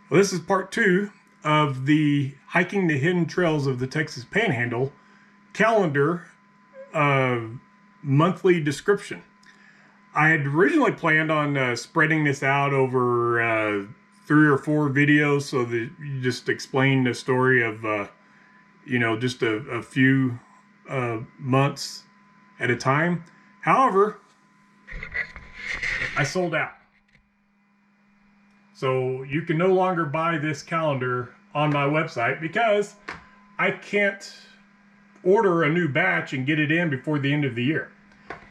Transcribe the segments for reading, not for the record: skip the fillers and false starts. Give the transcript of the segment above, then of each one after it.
Well, this is part 2 of the Hiking the Hidden Trails of the Texas Panhandle calendar monthly description. I had originally planned on spreading this out over 3 or 4 videos so that you just explain the story of, just a few months at a time. However, I sold out. So you can no longer buy this calendar on my website because I can't order a new batch and get it in before the end of the year.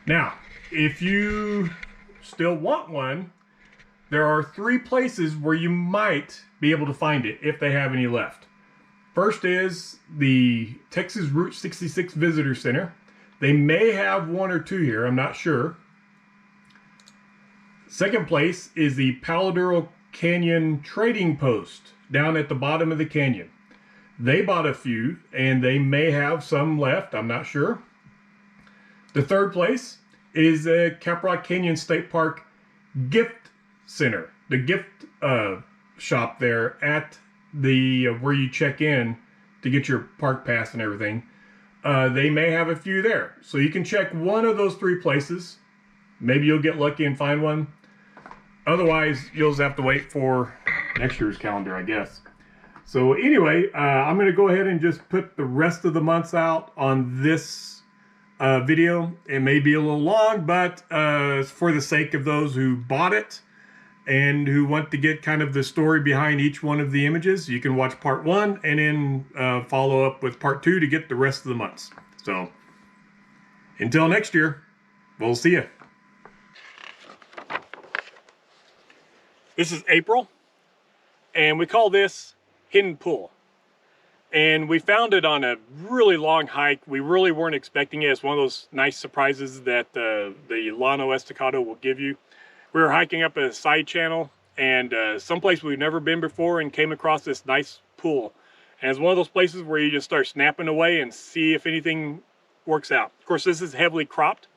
Now, if you still want one, there are 3 places where you might be able to find it if they have any left. First is the Texas Route 66 Visitor Center. They may have 1 or 2 here, I'm not sure. Second place is the Paladuro Canyon Trading Post down at the bottom of the canyon. They bought a few and they may have some left, I'm not sure. The third place is the Caprock Canyon State Park Gift Center, the gift shop there at the where you check in to get your park pass and everything. They may have a few there, so you can check one of those 3 places. Maybe you'll get lucky and find one. Otherwise, you'll just have to wait for next year's calendar, I guess. So anyway, I'm going to go ahead and just put the rest of the months out on this video. It may be a little long, but for the sake of those who bought it and who want to get kind of the story behind each one of the images, you can watch part 1 and then follow up with part 2 to get the rest of the months. So until next year, we'll see you. This is April, and we call this Hidden Pool. And we found it on a really long hike. We really weren't expecting it. It's one of those nice surprises that the Llano Estacado will give you. We were hiking up a side channel and someplace we've never been before and came across this nice pool. And it's one of those places where you just start snapping away and see if anything works out. Of course, this is heavily cropped.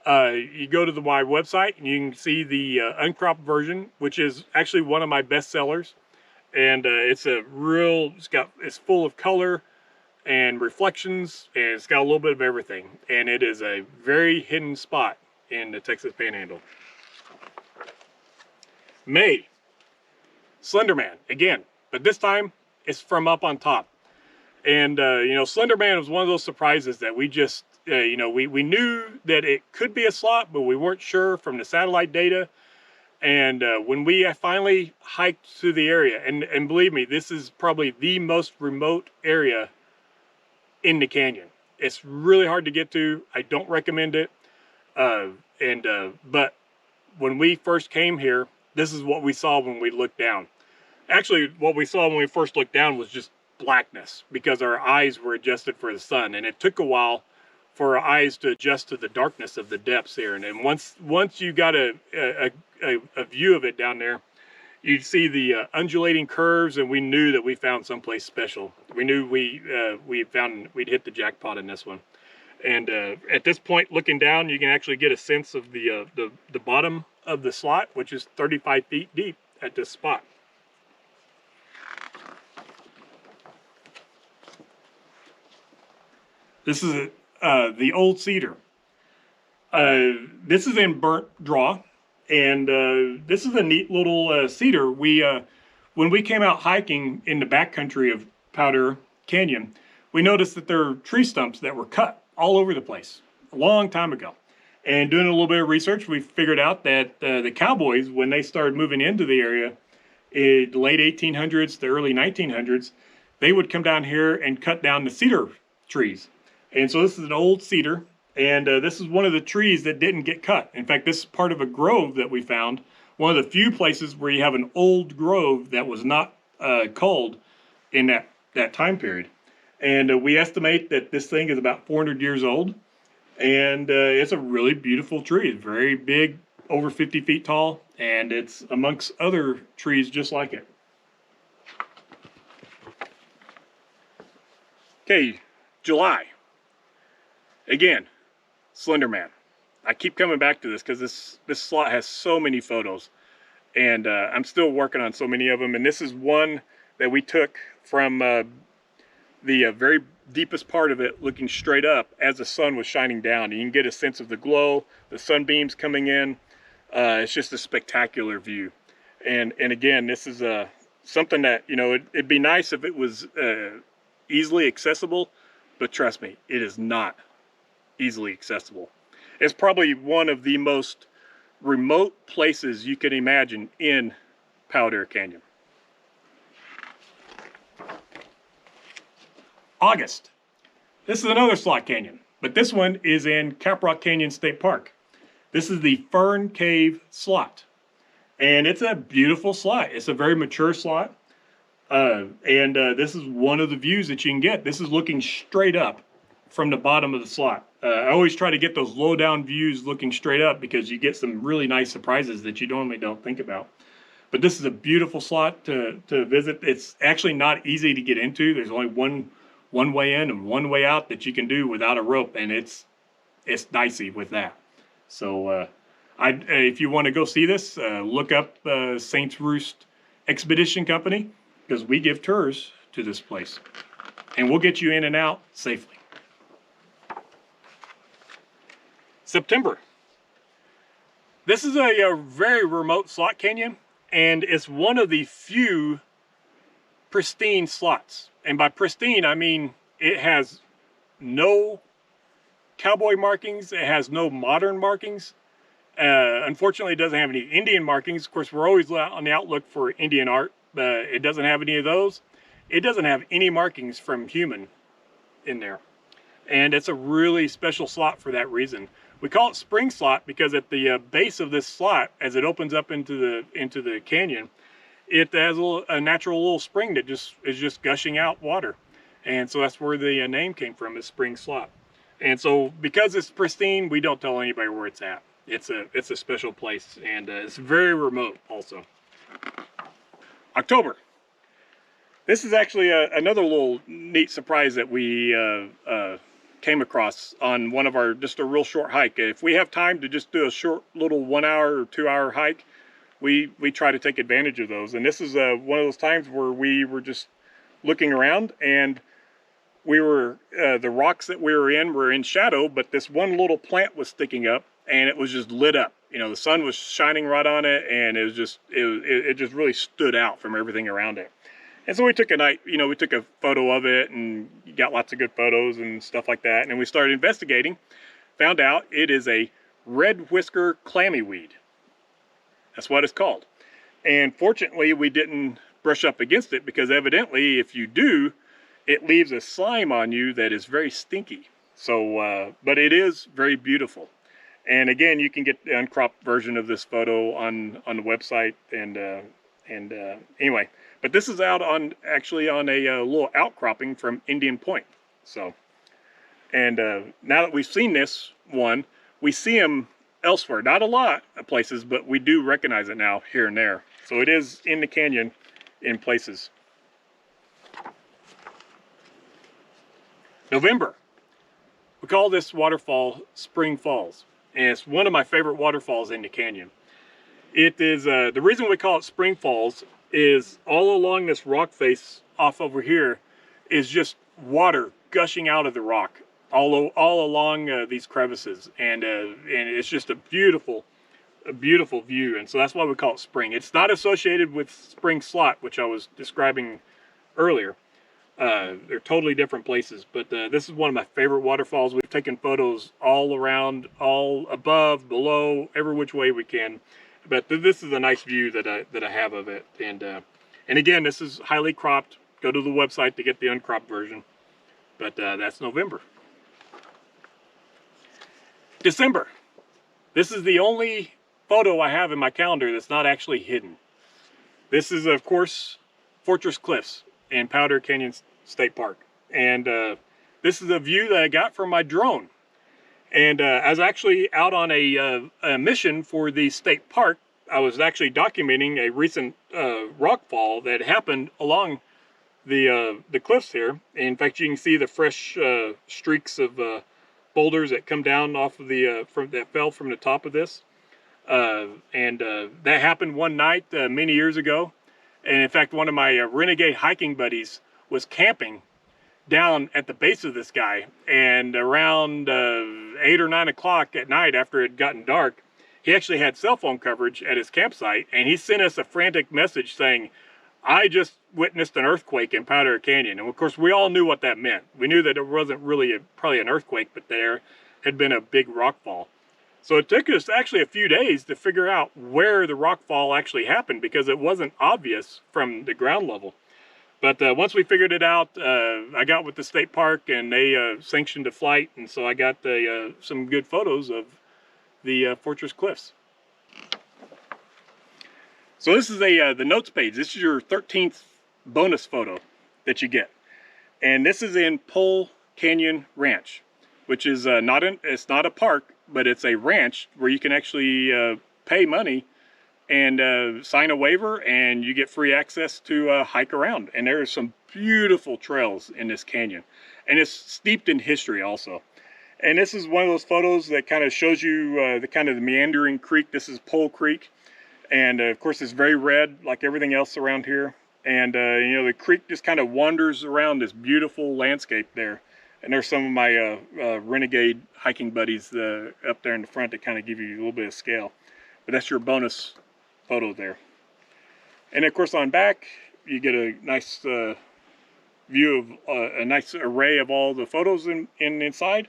You go to my website and you can see the uncropped version, which is actually one of my best sellers. And it's full of color and reflections, and it's got a little bit of everything. And it is a very hidden spot in the Texas Panhandle. May, Slenderman again, but this time it's from up on top. And Slenderman was one of those surprises that we just we knew that it could be a slot, but we weren't sure from the satellite data. And when we finally hiked through the area, and believe me, this is probably the most remote area in the canyon. It's really hard to get to. I don't recommend it. But when we first came here, this is what we saw when we looked down. Actually, what we saw when we first looked down was just blackness because our eyes were adjusted for the sun, and it took a while for our eyes to adjust to the darkness of the depths here. And then once you got a view of it down there, you'd see the undulating curves, and we knew that we found someplace special. We knew we'd hit the jackpot in this one. And at this point, looking down, you can actually get a sense of the bottom of the slot, which is 35 feet deep at this spot. This is the old Cedar. This is in burnt draw, and this is a neat little cedar. When we came out hiking in the backcountry of Powder Canyon, we noticed that there are tree stumps that were cut all over the place a long time ago. And doing a little bit of research, we figured out that the cowboys, when they started moving into the area in the late 1800s, the early 1900s, they would come down here and cut down the cedar trees. And so this is an old cedar, and this is one of the trees that didn't get cut. In fact, this is part of a grove that we found, one of the few places where you have an old grove that was not culled in that time period. And we estimate that this thing is about 400 years old, and it's a really beautiful tree. It's very big, over 50 feet tall, and it's amongst other trees just like it. Okay, July. Again, Slenderman. I keep coming back to this because this slot has so many photos. And I'm still working on so many of them. And this is one that we took from the very deepest part of it, looking straight up as the sun was shining down. You can get a sense of the glow, the sunbeams coming in. It's just a spectacular view. And again, this is something that, you know, it'd be nice if it was easily accessible, but trust me, it is not easily accessible. It's probably one of the most remote places you can imagine in Powder Canyon. August. This is another slot canyon, but this one is in Caprock Canyon State Park. This is the Fern Cave Slot, and it's a beautiful slot. It's a very mature slot, and this is one of the views that you can get. This is looking straight up from the bottom of the slot. I always try to get those low down views looking straight up because you get some really nice surprises that you normally don't think about. But this is a beautiful slot to visit. It's actually not easy to get into. There's only one way in and one way out that you can do without a rope, and it's dicey with that. So if you want to go see this, look up Saints Roost Expedition Company, because we give tours to this place, and we'll get you in and out safely. September. This is a very remote slot canyon, and it's one of the few pristine slots. And by pristine, I mean it has no cowboy markings, it has no modern markings. Unfortunately, it doesn't have any Indian markings. Of course, we're always on the outlook for Indian art. It doesn't have any of those. It doesn't have any markings from human in there. And it's a really special slot for that reason. We call it spring slot because at the base of this slot, as it opens up into the canyon, it has a natural little spring that is just gushing out water. And so that's where the name came from, is spring slot. And so because it's pristine, we don't tell anybody where it's at. It's a special place, and it's very remote also. October. This is actually another little neat surprise that we came across on one of our, just a real short hike. If we have time to just do a short little 1 hour or 2 hour hike, we try to take advantage of those. And this is one of those times where we were just looking around, and we were the rocks that we were in shadow, but this one little plant was sticking up, and it was just lit up. You know, the sun was shining right on it, and it was just it just really stood out from everything around it. And so we took we took a photo of it, and got lots of good photos and stuff like that. And then we started investigating, found out it is a red whisker clammy weed. That's what it's called. And fortunately, we didn't brush up against it, because evidently, if you do, it leaves a slime on you that is very stinky. So, but it is very beautiful. And again, you can get the uncropped version of this photo on the website. And anyway, but this is out actually on a little outcropping from Indian Point. So, and now that we've seen this one, we see them elsewhere. Not a lot of places, but we do recognize it now here and there. So it is in the canyon in places. November. We call this waterfall Spring Falls, and it's one of my favorite waterfalls in the canyon. It is the reason we call it Spring Falls is all along this rock face off over here is just water gushing out of the rock all along these crevices, and it's just a beautiful view. And so that's why we call it spring. It's not associated with Spring Slot, which I was describing earlier. They're totally different places, but this is one of my favorite waterfalls. We've taken photos all around, all above, below, every which way we can. But this is a nice view that I have of it. And again, this is highly cropped. Go to the website to get the uncropped version. But that's November. December. This is the only photo I have in my calendar that's not actually hidden. This is, of course, Fortress Cliffs in Powder Canyon State Park. And this is a view that I got from my drone. And I was actually out on a mission for the state park. I was actually documenting a recent rock fall that happened along the cliffs here. In fact, you can see the fresh streaks of boulders that come down off of that fell from the top of this. That happened one night many years ago. And in fact, one of my renegade hiking buddies was camping down at the base of this guy, and around 8 or 9 o'clock at night, after it had gotten dark, he actually had cell phone coverage at his campsite, and he sent us a frantic message saying, "I just witnessed an earthquake in Powder Canyon." And of course, we all knew what that meant. We knew that it wasn't really probably an earthquake, but there had been a big rock fall. So it took us actually a few days to figure out where the rock fall actually happened, because it wasn't obvious from the ground level. But once we figured it out, I got with the state park, and they sanctioned a flight, and so I got some good photos of the Fortress Cliffs. So this is the notes page. This is your 13th bonus photo that you get, and this is in Pole Canyon Ranch, which is it's not a park, but it's a ranch where you can actually pay money and sign a waiver, and you get free access to hike around. And there are some beautiful trails in this canyon, and it's steeped in history also. And this is one of those photos that kind of shows you the kind of the meandering creek. This is Pole Creek, and of course it's very red like everything else around here. And you know, the creek just kind of wanders around this beautiful landscape there. And there's some of my renegade hiking buddies up there in the front that kind of give you a little bit of scale. But that's your bonus photo there. And of course on back you get a nice view of a nice array of all the photos inside.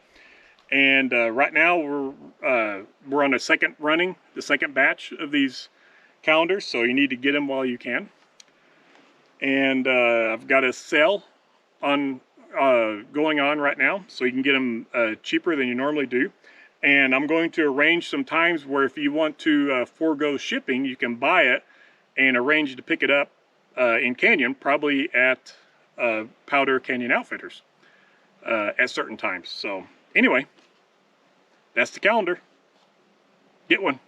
And right now we're on the second batch of these calendars, so you need to get them while you can. And I've got a sale on going on right now, so you can get them cheaper than you normally do. And I'm going to arrange some times where if you want to forego shipping, you can buy it and arrange to pick it up in Canyon, probably at Powder Canyon Outfitters at certain times. So anyway, that's the calendar. Get one.